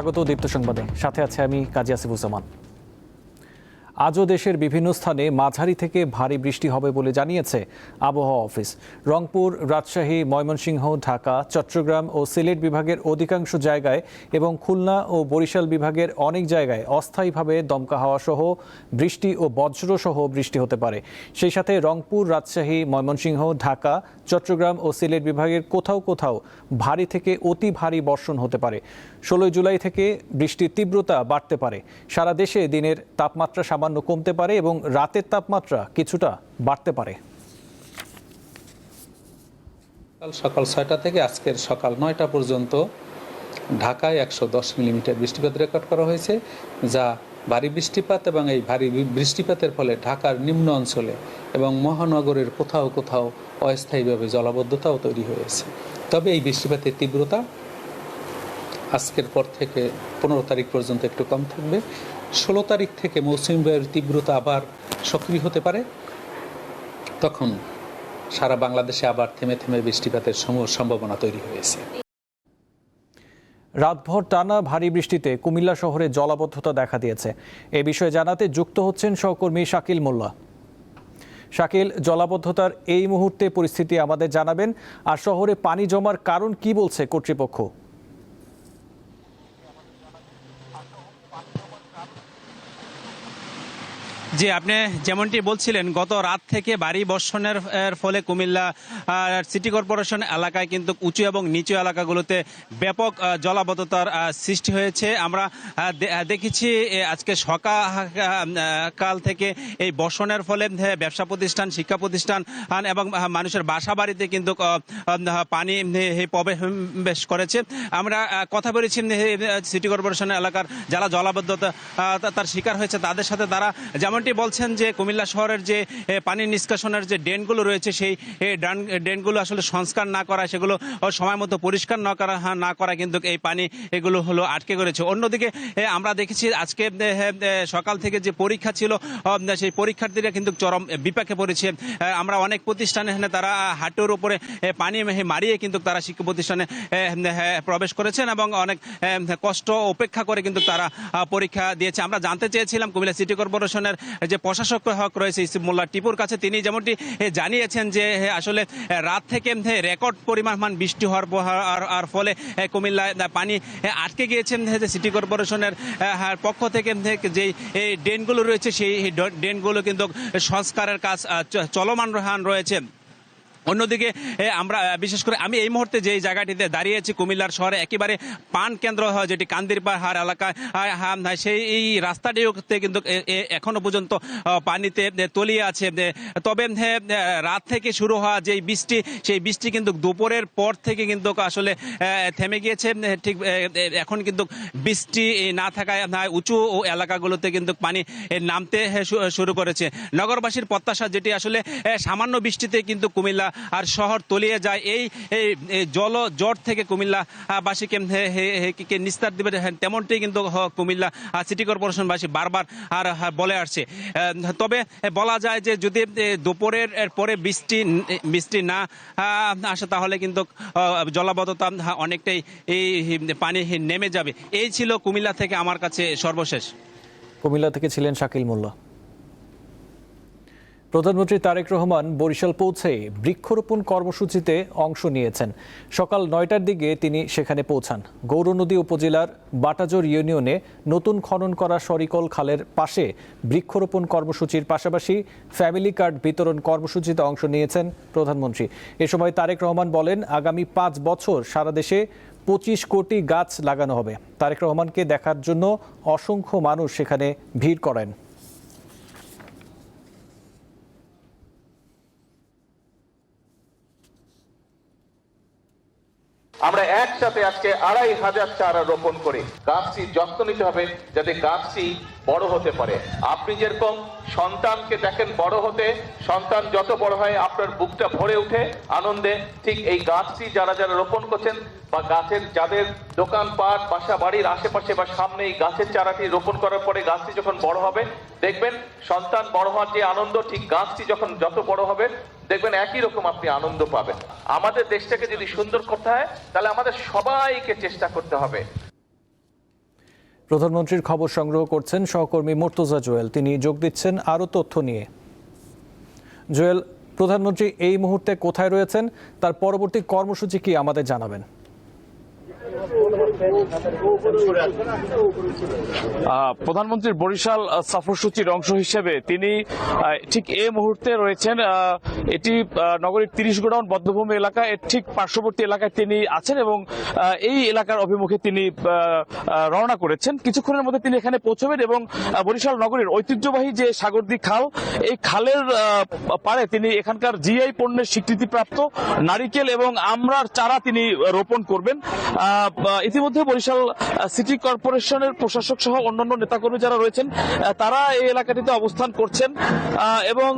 স্বাগত দীপ্ত সংবাদে, সাথে আছে আমি কাজী আসিফুজ্জামান। আজও দেশের বিভিন্ন স্থানে মাঝারি থেকে ভারী বৃষ্টি হবে বলে জানিয়েছে আবহাওয়া অফিস। রংপুর, রাজশাহী, ময়মনসিংহ, ঢাকা, চট্টগ্রাম ও সিলেট বিভাগের অধিকাংশ জায়গায় এবং খুলনা ও বরিশাল বিভাগের অনেক জায়গায় অস্থায়ীভাবে দমকা হাওয়া সহ বৃষ্টি ও বজ্রসহ বৃষ্টি হতে পারে। সেই সাথে রংপুর, রাজশাহী, ময়মনসিংহ, ঢাকা, চট্টগ্রাম ও সিলেট বিভাগের কোথাও কোথাও ভারী থেকে অতি ভারী বর্ষণ হতে পারে। 16 জুলাই থেকে বৃষ্টির তীব্রতা বাড়তে পারে। সারা দেশে দিনের তাপমাত্রা সামান্য কমতে পারে এবং রাতের তাপমাত্রা কিছুটা বাড়তে পারে। সকাল 6টা থেকে আজকের সকাল 9টা পর্যন্ত ঢাকায় 110 মিলিমিটার বৃষ্টিপাত রেকর্ড করা হয়েছে, যা ভারী বৃষ্টিপাত। এবং এই ভারী বৃষ্টিপাতের ফলে ঢাকার নিম্ন অঞ্চলে এবং মহানগরের কোথাও কোথাও অস্থায়ীভাবে জলাবদ্ধতাও তৈরি হয়েছে। তবে এই বৃষ্টিপাতের তীব্রতা আজকের পর থেকে 15 তারিখ পর্যন্ত একটু কম থাকবে। 16 তারিখ থেকে মৌসুমী বায়ুর তীব্রতা আবার সক্রিয় হতে পারে। তখন সারা বাংলাদেশে আবার থেমে থেমে বৃষ্টিপাতের সম্ভাবনা তৈরি হয়েছে। রাতভর টানা ভারী বৃষ্টিতে কুমিল্লা শহরে জলাবদ্ধতা দেখা দিয়েছে। এ বিষয়ে জানাতে যুক্ত হচ্ছেন সহকর্মী শাকিল মোল্লা। শাকিল, জলাবদ্ধতার এই মুহূর্তে পরিস্থিতি আমাদের জানাবেন, আর শহরে পানি জমার কারণ কি বলছে কর্তৃপক্ষ? জি, আপনি যেমনটি বলছিলেন, গত রাত থেকে ভারী বর্ষণের ফলে কুমিল্লা সিটি কর্পোরেশন এলাকায় কিন্তু উঁচু এবং নিচু এলাকাগুলোতে ব্যাপক জলাবদ্ধতার সৃষ্টি হয়েছে। আমরা দেখেছি আজকে সকাল থেকে এই বর্ষণের ফলে ব্যবসা প্রতিষ্ঠান, শিক্ষা প্রতিষ্ঠান এবং মানুষের বাসা বাড়িতে কিন্তু পানি প্রবেশ করেছে। আমরা কথা বলেছি সিটি কর্পোরেশন এলাকার যারা জলাবদ্ধতা তার শিকার হয়েছে তাদের সাথে। তারা যেমনটি বলছেন যে কুমিল্লা শহরের যে পানি নিষ্কাশনের যে ড্রেনগুলো রয়েছে, সেই ড্রেনগুলো আসলে সংস্কার না করা, সেগুলো সময় মতো পরিষ্কার না করা কিন্তু এই পানি এগুলো হলো আটকে করেছে। অন্যদিকে আমরা দেখেছি আজকে সকাল থেকে যে পরীক্ষা ছিল, সেই পরীক্ষার্থীরা কিন্তু চরম বিপাকে পড়েছে। আমরা অনেক প্রতিষ্ঠানে তারা হাঁটুর উপরে পানি মারিয়ে কিন্তু তারা শিক্ষা প্রতিষ্ঠানে প্রবেশ করেছেন এবং অনেক কষ্ট উপেক্ষা করে কিন্তু তারা পরীক্ষা দিয়েছে। আমরা জানতে চেয়েছিলাম কুমিল্লা সিটি কর্পোরেশনের যে প্রশাসক রয়েছে ইসিফ মোল্লা টিপুর কাছে। তিনি যেমনটি জানিয়েছেন যে আসলে রাত থেকে রেকর্ড পরিমাণ বৃষ্টি হওয়ার ফলে কুমিল্লায় পানি আটকে গিয়েছেন। সিটি কর্পোরেশনের পক্ষ থেকে যে ড্রেনগুলো রয়েছে, সেই ড্রেনগুলো কিন্তু সংস্কারের কাজ চলমান রয়েছে। অন্যদিকে আমরা বিশেষ করে আমি এই মুহূর্তে যে জায়গাটিতে দাঁড়িয়েছি কুমিল্লার শহরে একেবারে পান কেন্দ্র যেটি কান্দিরপাহাড় এলাকায়, সেই রাস্তাটিতে কিন্তু এখনো পর্যন্ত পানিতে তলিয়ে আছে। তবে রাত থেকে শুরু হওয়া যে বৃষ্টি, সেই বৃষ্টি কিন্তু দুপুরের পর থেকে কিন্তু আসলে থেমে গিয়েছে। ঠিক এখন কিন্তু বৃষ্টি না থাকায় উঁচু এলাকাগুলোতে কিন্তু পানি নামতে শুরু করেছে। নগরবাসীর প্রত্যাশা যেটি আসলে সামান্য বৃষ্টিতে কিন্তু কুমিল্লা আর শহর তলিয়ে যায়, এই জট থেকে কুমিল্লাবাসীকে নিস্তার দেবে, তেমনটি কিন্তু কুমিল্লা সিটি কর্পোরেশনবাসী বারবার আর বলে আসছে। তবে বলা যায় যে যদি দুপুরের পরে বৃষ্টি না আসে তাহলে কিন্তু জলাবদ্ধতা অনেকটাই এই পানি নেমে যাবে। এই ছিল কুমিল্লা থেকে আমার কাছে সর্বশেষ। কুমিল্লা থেকে ছিলেন শাকিল মোল্লা। প্রধানমন্ত্রী তারেক রহমান বরিশাল পৌঁছে বৃক্ষরোপণ কর্মসূচিতে অংশ নিয়েছেন। সকাল 9টার দিকে তিনি সেখানে পৌঁছান। গৌরনদী উপজেলার বাটাজোর ইউনিয়নে নতুন খনন করা সরিকল খালের পাশে বৃক্ষরোপণ কর্মসূচির পাশাপাশি ফ্যামিলি কার্ড বিতরণ কর্মসূচিতে অংশ নিয়েছেন প্রধানমন্ত্রী। এ সময় তারেক রহমান বলেন, আগামী 5 বছর সারা দেশে 25 কোটি গাছ লাগানো হবে। তারেক রহমানকে দেখার জন্য অসংখ্য মানুষ সেখানে ভিড় করেন। আমরা একসাথে আজকে 2500 চারা রোপণ করে গাছটির যত্ন নিতে হবে যাতে গাছটি বড় হতে পারে। আপনি যেরকম সন্তানকে দেখেন বড় হতে, সন্তান যত বড় হয় আপনার বুকটা ভরে উঠে আনন্দে, ঠিক এই গাছটি যারা রোপণ করছেন বা গাছের যাদের দোকানপাট, বাসা বাড়ির আশেপাশে বা সামনে এই গাছের চারাটি রোপণ করার পরে গাছটি যখন বড় হবে, দেখবেন সন্তান বড় হওয়ার যে আনন্দ, ঠিক গাছটি যখন যত বড় হবে দেখবেন একই রকম আপনি আনন্দ পাবেন। আমাদের দেশটাকে যদি সুন্দর করতে হয় তাহলে আমাদের সবাইকে চেষ্টা করতে হবে। প্রধানমন্ত্রীর খবর সংগ্রহ করছেন সহকর্মী মুর্তজা জুয়েল। তিনি যোগ দিচ্ছেন আরও তথ্য নিয়ে। জুয়েল, প্রধানমন্ত্রী এই মুহূর্তে কোথায় রয়েছেন, তার পরবর্তী কর্মসূচি কি আমাদের জানাবেন? প্রধানমন্ত্রীর বরিশাল সফরসূচির অংশ হিসেবে তিনি ঠিক এই মুহূর্তে রয়েছেন। এটি নগরীর 30 গোডাউন বধ্যভূমি এলাকা, এর ঠিক পার্শ্ববর্তী এলাকায় তিনি আছেন এবং এই এলাকার অভিমুখে তিনি রওনা করেছেন। কিছুক্ষণের মধ্যে তিনি এখানে পৌঁছবেন এবং বরিশাল নগরীর ঐতিহ্যবাহী যে সাগরদী খাল, এই খালের পাড়ে তিনি এখানকার জিআই পণ্যের স্বীকৃতিপ্রাপ্ত নারিকেল এবং আমড়ার চারা তিনি রোপণ করবেন। ইতিমধ্যে বরিশাল সিটি কর্পোরেশনের প্রশাসক সহ অন্যান্য নেতাকর্মী যারা রয়েছেন তারা এই এলাকাটিতে অবস্থান করছেন এবং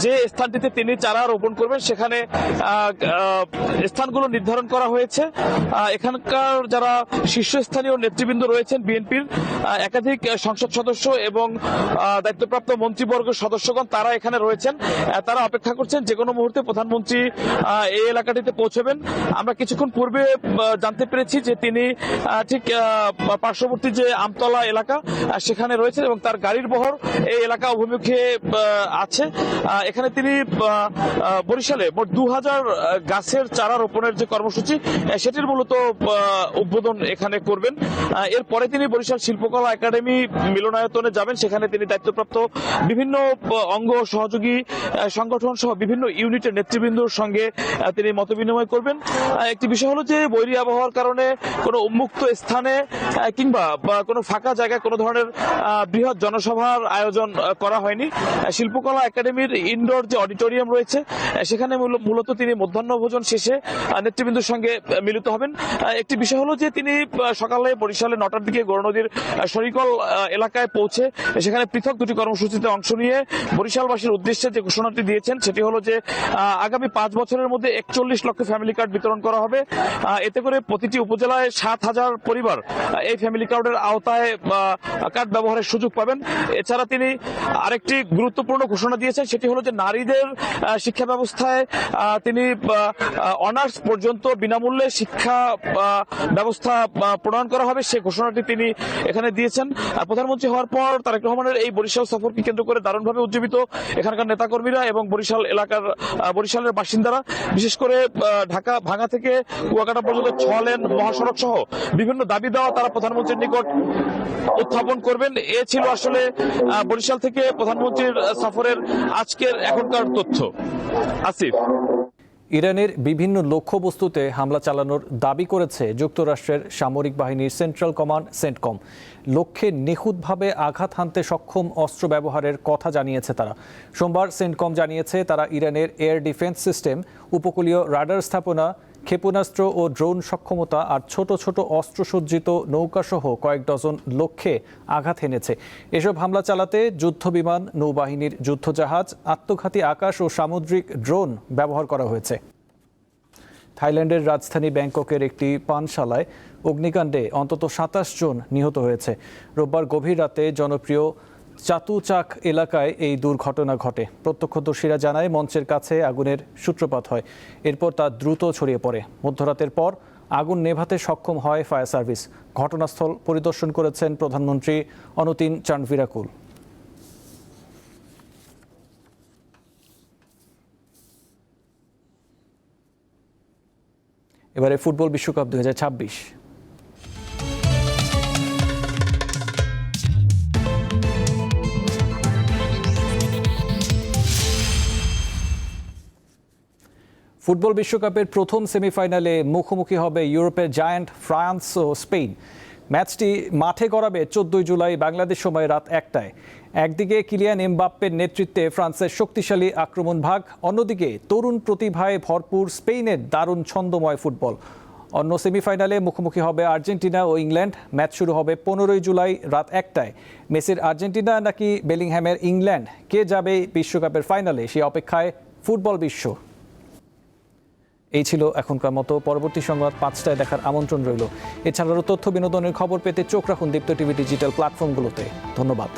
যে স্থানটিতে তিনি চারা রোপণ করবেন সেখানে স্থানগুলো নির্ধারণ করা হয়েছে। এখানকার যারা শীর্ষস্থানীয় নেতৃবৃন্দ রয়েছেন, বিএনপির একাধিক সংসদ সদস্য এবং দায়িত্বপ্রাপ্ত মন্ত্রীবর্গ সদস্যগণ তারা এখানে রয়েছেন। তারা অপেক্ষা করছেন যে কোনো মুহূর্তে প্রধানমন্ত্রী এই এলাকাটিতে পৌঁছবেন। আমরা কিছুক্ষণ পূর্বে জানতে পেরেছি যে তিনি ঠিক পার্শ্ববর্তী যে আমতলা এলাকা সেখানে রয়েছেন এবং তার গাড়ির বহর এই এলাকা অভিমুখে আছে। এখানে তিনি বরিশালে মোট 2000 গাছের চারা রোপণের যে কর্মসূচি সেটির মূলত উদ্বোধন এখানে করবেন। এরপরে তিনি বরিশাল শিল্পকলা একাডেমি মিলনায়তনে যাবেন। সেখানে তিনি দায়িত্বপ্রাপ্ত বিভিন্ন অঙ্গ সহযোগী সংগঠন সহ বিভিন্ন ইউনিটের নেতৃবৃন্দর সঙ্গে তিনি মতবিনিময় করবেন। একটি বিষয় হলো যে বৈরী আবহাওয়ার কারণে কোনো উন্মুক্ত স্থানে কিংবা কোনো ফাঁকা জায়গায় কোনো ধরনের বৃহৎ জনসভার আয়োজন করা হয়নি। শিল্পকলা একাডেমির ইনডোর যে অডিটোরিয়াম রয়েছে সেখানে মূলত তিনি মধ্যাহ্নভোজন শেষে নেতৃবৃন্দের সঙ্গে মিলিত হবেন। একটি বিষয় হলো যে তিনি সকালে বরিশালে 9টার দিকে গৌরনদীর শরিকল এলাকায় পৌঁছে সেখানে পৃথক দুটি কর্মসূচিতে অংশ নিয়ে বরিশালবাসীর উদ্দেশ্যে যে ঘোষণাটি দিয়েছেন সেটি হলো যে আগামী 5 বছরের মধ্যে 41 লক্ষ ফ্যামিলি কার্ড বিতরণ করা হবে। এতে করে প্রতিটি উপজেলায় 7000 পরিবার এই ফ্যামিলি কার্ডের আওতায় কার্ড ব্যবহারের সুযোগ পাবেন। এছাড়া তিনি আরেকটি গুরুত্বপূর্ণ ঘোষণা দিয়েছেন, সেটি হলো যে নারীদের শিক্ষা ব্যবস্থায় তিনি অনার্স পর্যন্ত বিনামূল্যে শিক্ষা ব্যবস্থা প্রণয়ন করা হবে, সে ঘোষণাটি তিনি এখানে দিয়েছেন। প্রধানমন্ত্রী হওয়ার পর তারেক রহমানের এই বরিশাল সফরকে কেন্দ্র করে দারুণভাবে উজ্জীবিত এখানকার নেতাকর্মীরা এবং বরিশালের বাসিন্দারা। বিশেষ করে ঢাকা ভাঙা থেকে কুয়াকাটা পর্যন্ত 6 লেন মহাসড়ক সহ বিভিন্ন দাবি দেওয়া তারা প্রধানমন্ত্রীর নিকট উত্থাপন করবেন। এ ছিল আসলে বরিশাল থেকে প্রধানমন্ত্রীর সফরের আজকের এখনকার তথ্য। আসিফ। ইরানের বিভিন্ন লক্ষ্যবস্তুতে হামলা চালানোর দাবি করেছে যুক্তরাষ্ট্রের সামরিক বাহিনীর সেন্ট্রাল কমান্ড সেন্টকম। লক্ষ্যে নিখুঁতভাবে আঘাত হানতে সক্ষম অস্ত্র ব্যবহারের কথা জানিয়েছে তারা। সোমবার সেন্টকম জানিয়েছে তারা ইরানের এয়ার ডিফেন্স সিস্টেম, উপকূলীয় রাডার স্থাপনা, ক্ষেপণাস্ত্র ও ড্রোন সক্ষমতা আর ছোট ছোট অস্ত্রসজ্জিত নৌকাসহ কয়েক ডজন লক্ষ্যে আঘাত হেনেছে। এসব হামলা চালাতে যুদ্ধবিমান, নৌবাহিনীর যুদ্ধজাহাজ, আত্মঘাতী আকাশ ও সামুদ্রিক ড্রোন ব্যবহার করা হয়েছে। থাইল্যান্ডের রাজধানী ব্যাংককের একটি পানশালায় অগ্নিকাণ্ডে অন্তত 27 জন নিহত হয়েছে। রোববার গভীর রাতে জনপ্রিয় চাতুচাক এলাকায় এই দুর্ঘটনা ঘটে। প্রত্যক্ষদর্শীরা জানায় মঞ্চের কাছে আগুনের সূত্রপাত হয়, এরপর তা দ্রুত ছড়িয়ে পড়ে। মধ্যরাতের পর আগুন নেভাতে সক্ষম হয় ফায়ার সার্ভিস। ঘটনাস্থল পরিদর্শন করেছেন প্রধানমন্ত্রী অনুতিন চানভিরাকুল। এবারে ফুটবল বিশ্বকাপ 2026। ফুটবল বিশ্বকাপের প্রথম সেমিফাইনালে মুখোমুখি হবে ইউরোপের জায়ান্ট ফ্রান্স ও স্পেন। ম্যাচটি মাঠে গড়াবে 14 জুলাই বাংলাদেশ সময় রাত 1টায়। একদিকে কিলিয়ান এমবাপ্পের নেতৃত্বে ফ্রান্সের শক্তিশালী আক্রমণ ভাগ, অন্যদিকে তরুণ প্রতিভায় ভরপুর স্পেনের দারুণ ছন্দময় ফুটবল। অন্য সেমিফাইনালে মুখোমুখি হবে আর্জেন্টিনা ও ইংল্যান্ড। ম্যাচ শুরু হবে 15 জুলাই রাত 1টায়। মেসির আর্জেন্টিনা নাকি বেলিংহ্যামের ইংল্যান্ড, কে যাবে বিশ্বকাপের ফাইনালে সে অপেক্ষায় ফুটবল বিশ্ব। এই ছিল এখনকার মতো। পরবর্তী সংবাদ 5টায় দেখার আমন্ত্রণ রইল। এছাড়াও তথ্য বিনোদনের খবর পেতে চোখ রাখুন দীপ্ত টিভি ডিজিটাল প্ল্যাটফর্মগুলোতে। ধন্যবাদ।